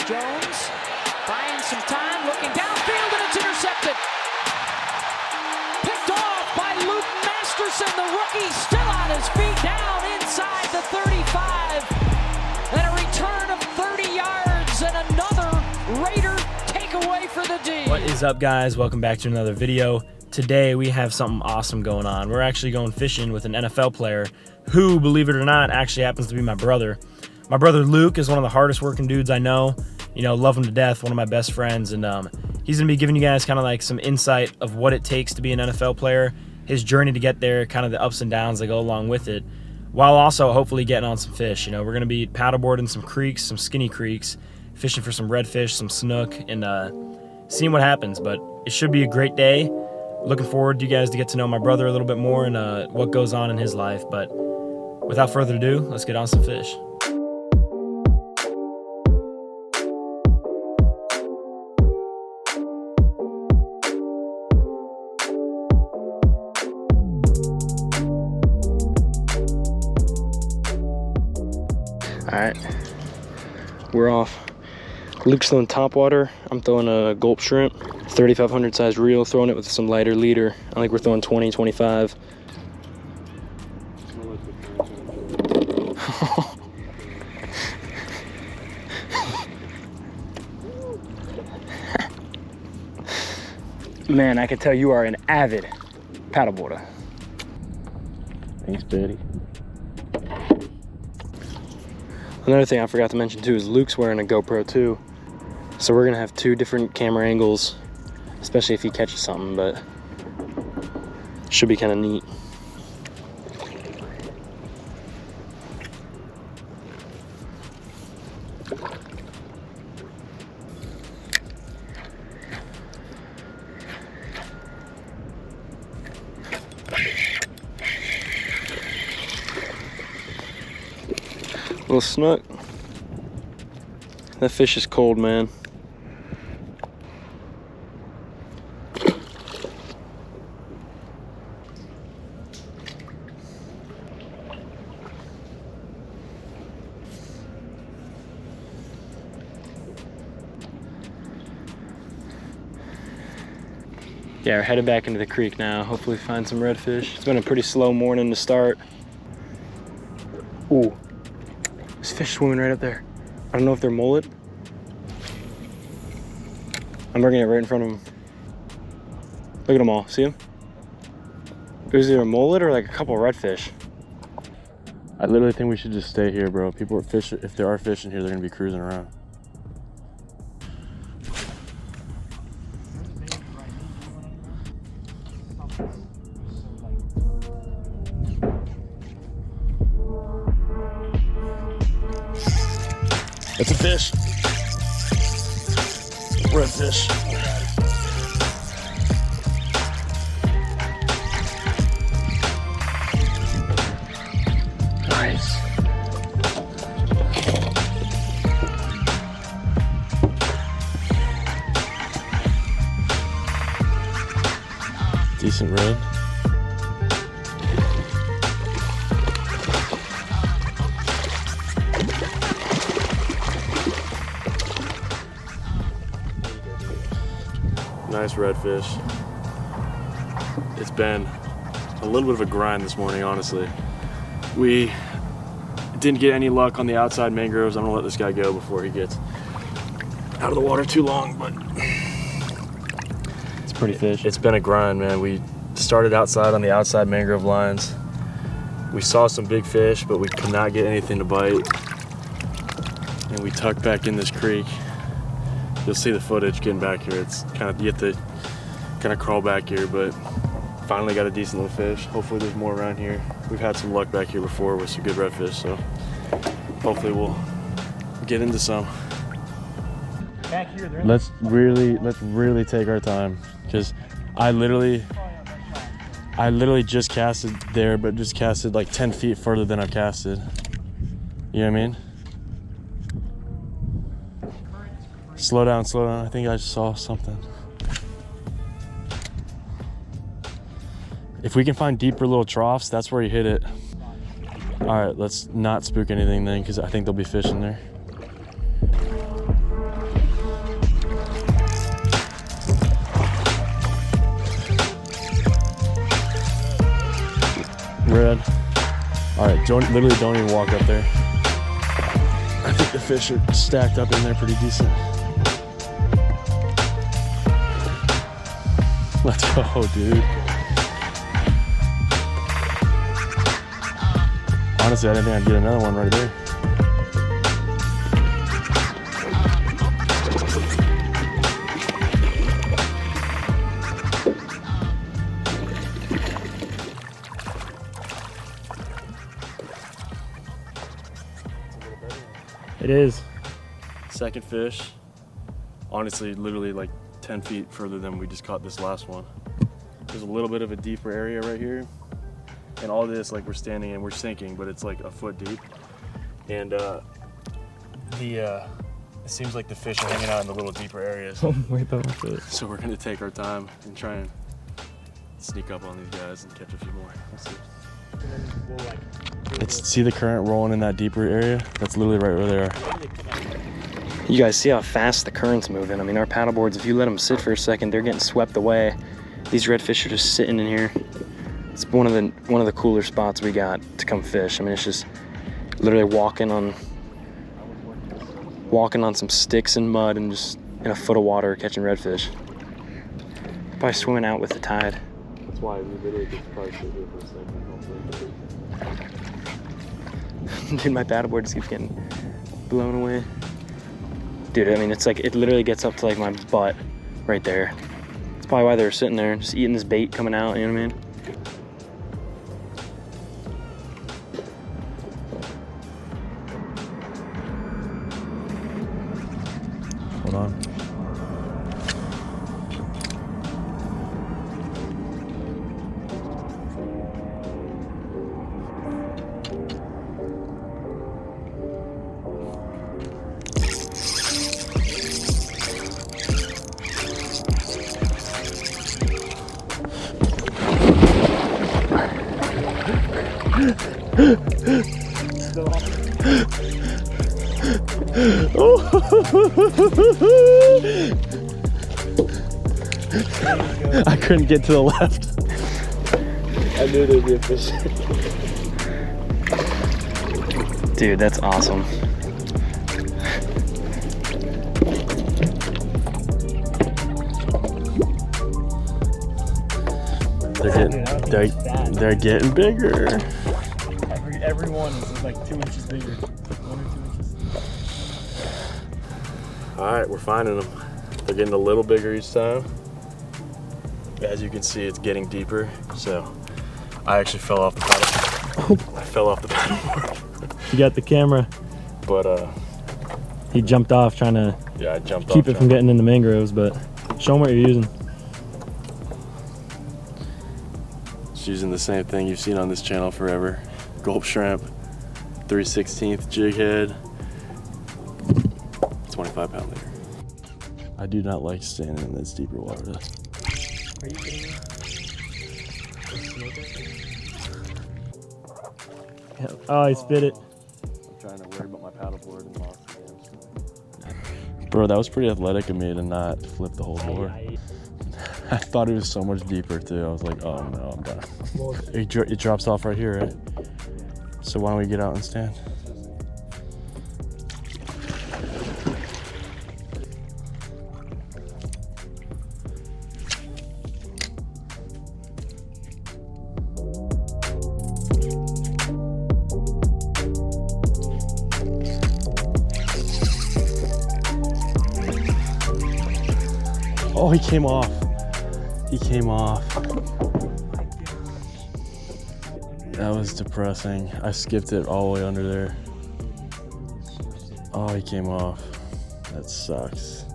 Jones buying some time, looking downfield, and it's intercepted. Picked off by Luke Masterson, the rookie, still on his feet, down inside the 35. And a return of 30 yards and another Raider takeaway for the D. What is up, guys? Welcome back to another video. Today we have something awesome going on. We're actually going fishing with an NFL player who, believe it or not, actually happens to be my brother. My brother Luke is one of the hardest working dudes I know. You know, love him to death, one of my best friends, and he's gonna be giving you guys kind of like some insight of what it takes to be an NFL player, his journey to get there, kind of the ups and downs that go along with it, while also hopefully getting on some fish. You know, we're gonna be paddleboarding some creeks, some skinny creeks, fishing for some redfish, some snook, and seeing what happens. But it should be a great day. Looking forward to you guys to get to know my brother a little bit more and what goes on in his life. But without further ado, let's get on some fish. All right, we're off. Luke's throwing topwater. I'm throwing a gulp shrimp, 3,500 size reel, throwing it with some lighter leader. I think we're throwing 20, 25. Man, I can tell you are an avid paddleboarder. Thanks, buddy. Another thing I forgot to mention too is Luke's wearing a GoPro too. So we're gonna have two different camera angles, especially if he catches something, but should be kind of neat. Little snook. That fish is cold, man. Yeah, we're headed back into the creek now. Hopefully find some redfish. It's been a pretty slow morning to start. Ooh. There's fish swimming right up there. I don't know if they're mullet. I'm bringing it right in front of them. Look at them all, see them? There's either a mullet or like a couple of redfish. I literally think we should just stay here, bro. People are fishing. If there are fish in here, they're gonna be cruising around. It's a fish. Redfish. Nice. Decent red. Nice redfish. It's been a little bit of a grind this morning, honestly. We didn't get any luck on the outside mangroves. I'm gonna let this guy go before he gets out of the water too long, but It's a pretty fish. it's been a grind, man. We started outside on the outside mangrove lines. We saw some big fish, but we could not get anything to bite. And we tucked back in this creek. You'll see the footage getting back here. It's kind of, you have to kind of crawl back here, but finally got a decent little fish. Hopefully there's more around here. We've had some luck back here before with some good redfish, so hopefully we'll get into some. Back here, Let's really take our time, because I literally just casted there, but just casted like 10 feet further than I've casted. You know what I mean? Slow down, slow down. I think I just saw something. If we can find deeper little troughs, that's where you hit it. All right, let's not spook anything then, because I think there'll be fish in there. red. All right, literally don't even walk up there. I think the fish are stacked up in there pretty decent. Let's go, dude. Honestly, I didn't think I'd get another one right there. It is. Second fish. Honestly, literally like 10 feet further than we just caught this last one. There's a little bit of a deeper area right here. And all this, like we're standing and we're sinking, but it's like a foot deep. And it seems like the fish are hanging out in the little deeper areas. Oh my God. So we're gonna take our time and try and sneak up on these guys and catch a few more. Let's see. See the current rolling in that deeper area? That's literally right where they are. You guys see how fast the current's moving. I mean, our paddleboards, if you let them sit for a second, they're getting swept away. These redfish are just sitting in here. It's one of the cooler spots we got to come fish. I mean, it's just literally walking on some sticks and mud and just in a foot of water catching redfish. Probably swimming out with the tide. That's why we literally could probably sit here for a second. Dude, my paddleboard just keeps getting blown away. Dude, I mean, it's like, it literally gets up to like my butt right there. That's probably why they were sitting there, just eating this bait coming out, you know what I mean? Hold on. I couldn't get to the left. I knew there'd be a fish. Dude, that's awesome. They're getting bigger. Every one is like 2 inches bigger. 1 or 2 inches. All right, we're finding them. They're getting a little bigger each time. As you can see, it's getting deeper. So I actually fell off the paddle. I fell off the paddleboard. You got the camera. But he jumped off trying to yeah, I jumped keep off it from getting in the mangroves, but show them what you're using. Just using the same thing you've seen on this channel forever. Gulp shrimp, 3/16 jig head, 25-pound leader. I do not like staying in this deeper water. Are you kidding me? Oh, he spit it. I'm trying to worry about my paddleboard and lost again. Bro, that was pretty athletic of me to not flip the whole board. I thought it was so much deeper too. I was like, oh no, I'm done. It drops off right here, right? So why don't we get out and stand? Oh, he came off. He came off. That was depressing. I skipped it all the way under there. Oh, he came off. That sucks.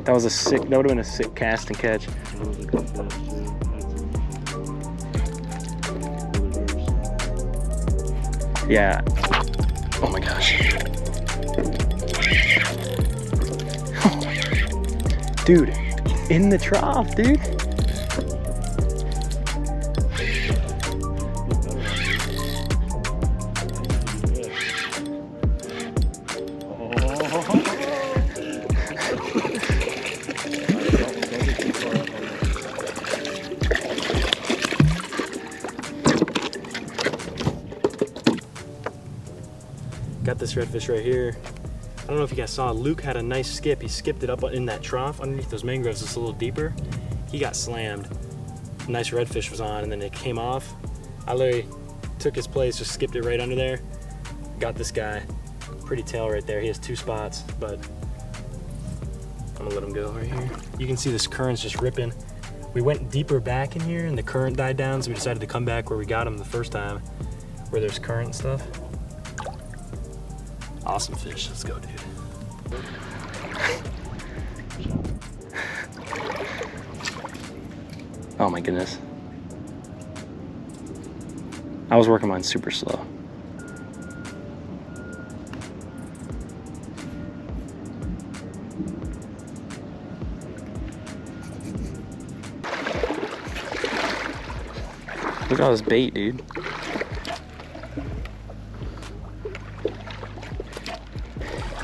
That was that would have been a sick cast and catch. Yeah. Oh my gosh. Dude, in the trough, dude. Got this redfish right here. I don't know if you guys saw, Luke had a nice skip. He skipped it up in that trough underneath those mangroves just a little deeper. He got slammed. Nice redfish was on, and then it came off. I literally took his place, just skipped it right under there. Got this guy. Pretty tail right there. He has 2 spots, but I'm gonna let him go right here. You can see this current's just ripping. We went deeper back in here and the current died down, so we decided to come back where we got him the first time, where there's current and stuff. Awesome fish. Let's go, dude. Oh my goodness. I was working mine super slow. Look at all this bait, dude.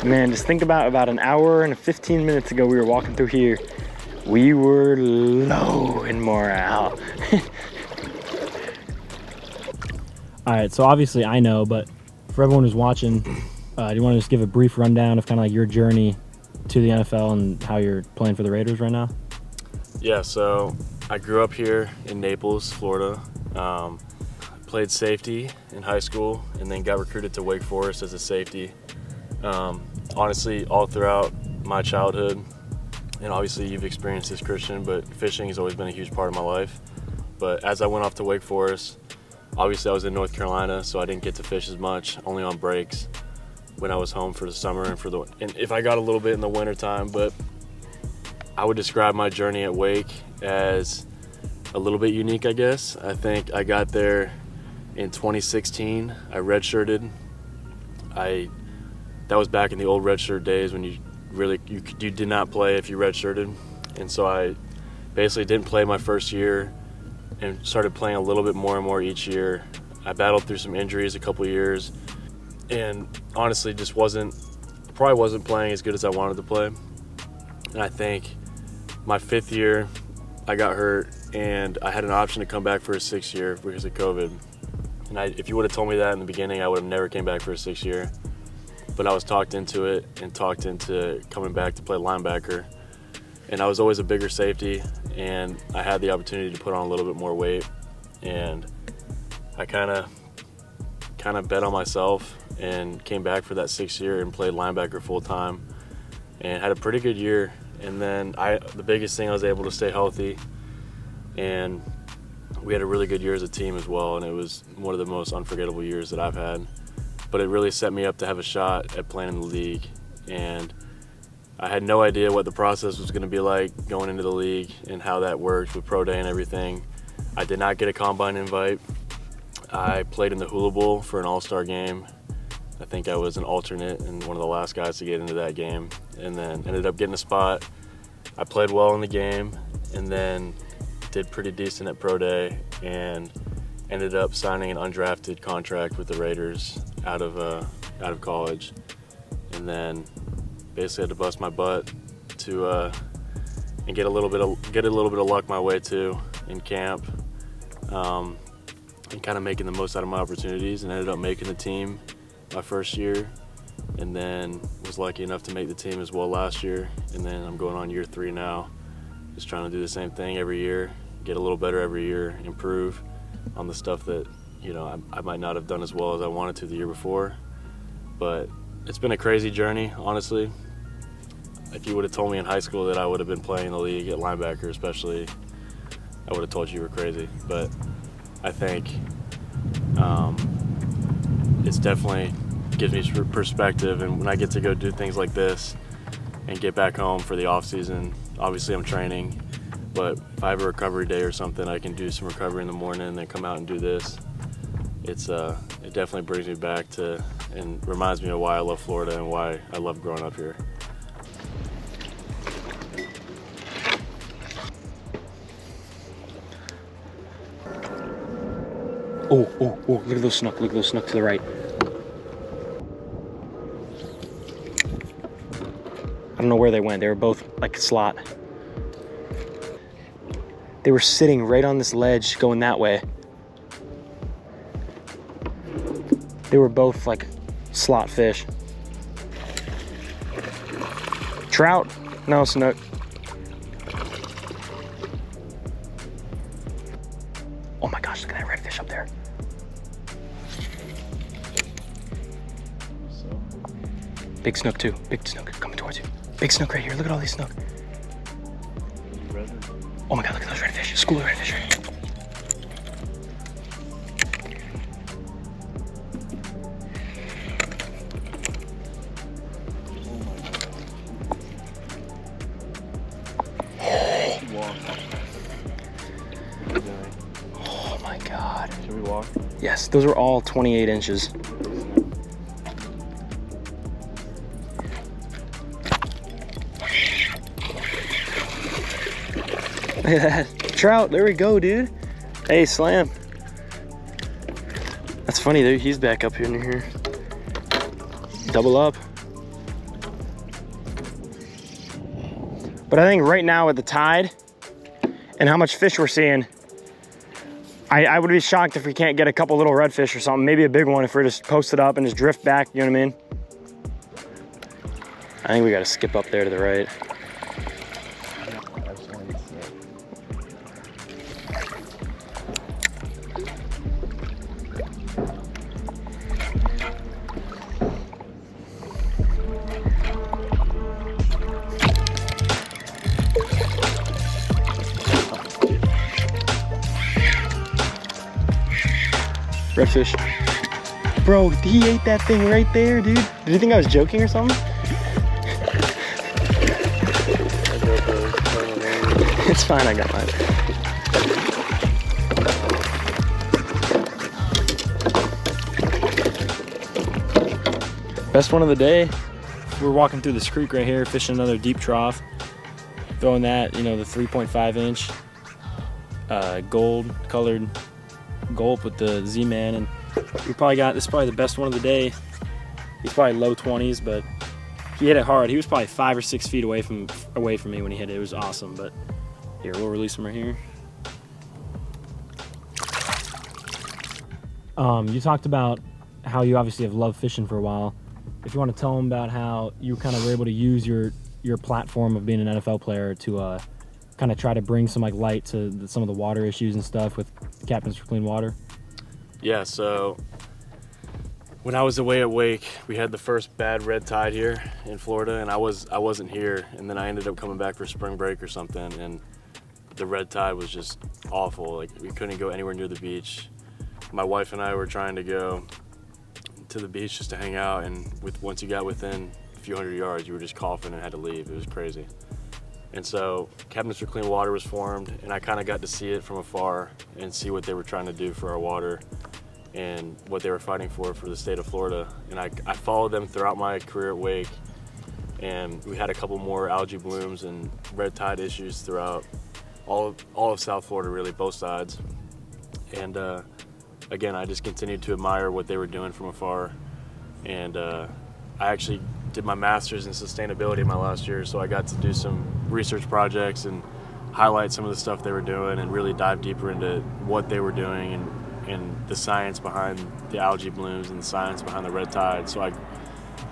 Man, just think about an hour and 15 minutes ago, we were walking through here. We were low in morale. All right, so obviously I know, but for everyone who's watching, do you want to just give a brief rundown of kind of like your journey to the NFL and how you're playing for the Raiders right now? Yeah, so I grew up here in Naples, Florida. Played safety in high school and then got recruited to Wake Forest as a safety. Honestly, all throughout my childhood, and obviously you've experienced this, Christian, but fishing has always been a huge part of my life. But as I went off to Wake Forest, obviously I was in North Carolina, so I didn't get to fish as much, only on breaks when I was home for the summer and if I got a little bit in the winter time. But I would describe my journey at Wake as a little bit unique, I guess. I think I got there in 2016. I redshirted. That was back in the old redshirt days when you did not play if you redshirted. And so I basically didn't play my first year and started playing a little bit more and more each year. I battled through some injuries a couple years and honestly just probably wasn't playing as good as I wanted to play. And I think my 5th year I got hurt and I had an option to come back for a 6th year because of COVID. And if you would have told me that in the beginning, I would have never came back for a 6th year. But I was talked into it and talked into coming back to play linebacker. And I was always a bigger safety, and I had the opportunity to put on a little bit more weight. And I kind of bet on myself and came back for that 6th year and played linebacker full time and had a pretty good year. And then the biggest thing, I was able to stay healthy, and we had a really good year as a team as well. And it was one of the most unforgettable years that I've had. But it really set me up to have a shot at playing in the league. And I had no idea what the process was going to be like going into the league and how that worked with pro day and everything. I did not get a combine invite. I played in the Hula Bowl for an all-star game. I think I was an alternate and one of the last guys to get into that game, and then ended up getting a spot. I played well in the game and then did pretty decent at pro day and ended up signing an undrafted contract with the Raiders out of college, and then basically had to bust my butt to and get a little bit of luck my way too in camp, and kind of making the most out of my opportunities, and ended up making the team my first year, and then was lucky enough to make the team as well last year. And then I'm going on year 3 now, just trying to do the same thing every year, get a little better every year, improve on the stuff that I might not have done as well as I wanted to the year before. But it's been a crazy journey, honestly. If you would have told me in high school that I would have been playing in the league at linebacker especially, I would have told you were crazy. But I think it's definitely gives me perspective, and when I get to go do things like this and get back home for the off season, obviously I'm training, but if I have a recovery day or something, I can do some recovery in the morning and then come out and do this. It definitely brings me back to and reminds me of why I love Florida and why I love growing up here. Oh, look at those snook to the right. I don't know where they went. They were both like slot. They were sitting right on this ledge going that way. They were both like slot fish. Trout? No, snook. Oh my gosh, look at that redfish up there. Big snook too, big snook coming towards you. Big snook right here, look at all these snook. Oh my God, look at those redfish, school of redfish. Oh my God. Should we walk? Yes, those are all 28 inches. Look at that. Trout, there we go, dude. Hey, slam. That's funny, dude. He's back up in here. Double up. But I think right now with the tide and how much fish we're seeing, I would be shocked if we can't get a couple little redfish or something, maybe a big one if we're just posted up and just drift back, you know what I mean? I think we gotta skip up there to the right. Redfish. Bro, he ate that thing right there, dude. Did you think I was joking or something? It's fine, I got mine. Best one of the day. We're walking through this creek right here, fishing another deep trough. Throwing that, you know, the 3.5 inch gold colored gulp with the Z-Man, and we probably got, this is probably the best one of the day. He's probably low 20s, but he hit it hard. He was probably 5 or 6 feet away from me when he hit it. It was awesome. But here, we'll release him right here. You talked about how you obviously have loved fishing for a while. If you want to tell them about how you kind of were able to use your platform of being an NFL player to kind of try to bring some like light to some of the water issues and stuff with Captains for Clean Water. Yeah, so when I was away at Wake, we had the first bad red tide here in Florida, and I wasn't here, and then I ended up coming back for spring break or something, and the red tide was just awful. Like, we couldn't go anywhere near the beach. My wife and I were trying to go to the beach just to hang out, and once you got within a few hundred yards, you were just coughing and had to leave. It was crazy. And so Captains for Clean Water was formed, and I kind of got to see it from afar and see what they were trying to do for our water and what they were fighting for the state of Florida. And I followed them throughout my career at Wake, and we had a couple more algae blooms and red tide issues throughout all of South Florida, really, both sides. And again, I just continued to admire what they were doing from afar. And I actually did my master's in sustainability my last year, so I got to do some research projects and highlight some of the stuff they were doing and really dive deeper into what they were doing and the science behind the algae blooms and the science behind the red tide. So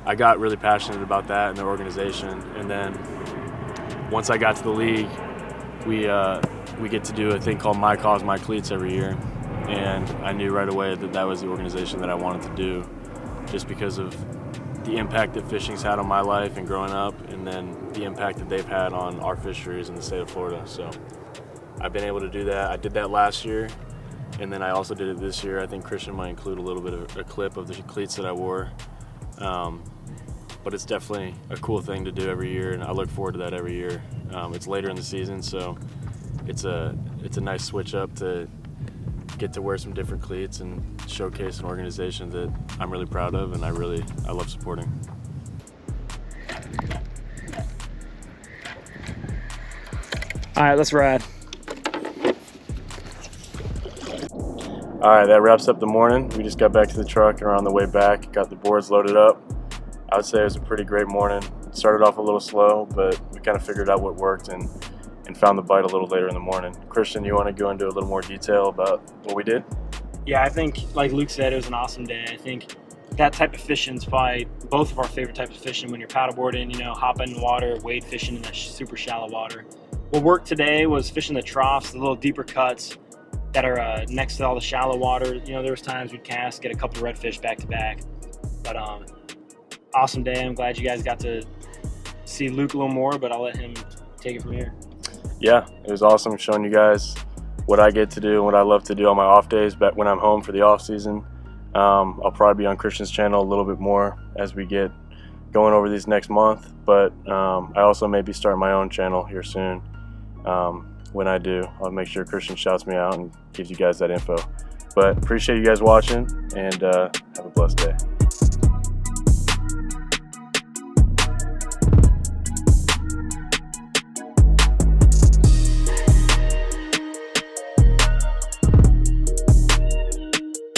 I got really passionate about that and their organization. And then once I got to the league, we get to do a thing called My Cause, My Cleats every year. And I knew right away that that was the organization that I wanted to do, just because of the impact that fishing's had on my life and growing up, and then the impact that they've had on our fisheries in the state of Florida. So I've been able to do that. I did that last year, and then I also did it this year. I think Christian might include a little bit of a clip of the cleats that I wore. But it's definitely a cool thing to do every year, and I look forward to that every year. It's later in the season, so it's a nice switch up to get to wear some different cleats and showcase an organization that I'm really proud of and I love supporting. All right, let's ride. All right, that wraps up the morning. We just got back to the truck and are on the way back, got the boards loaded up. I would say it was a pretty great morning. It started off a little slow, but we kind of figured out what worked and found the bite a little later in the morning. Christian, you want to go into a little more detail about what we did? Yeah, I think, like Luke said, it was an awesome day. I think that type of fishing is probably both of our favorite types of fishing. When you're paddleboarding, you know, hopping in the water, wade fishing in that super shallow water. What worked today was fishing the troughs, the little deeper cuts that are next to all the shallow water. You know, there was times we'd cast, get a couple of redfish back to back. But awesome day. I'm glad you guys got to see Luke a little more, but I'll let him take it from here. Yeah, it was awesome showing you guys what I get to do and what I love to do on my off days back when I'm home for the off season. I'll probably be on Christian's channel a little bit more as we get going over these next month, but I also may be starting my own channel here soon. When I do, I'll make sure Christian shouts me out and gives you guys that info. But appreciate you guys watching, and have a blessed day.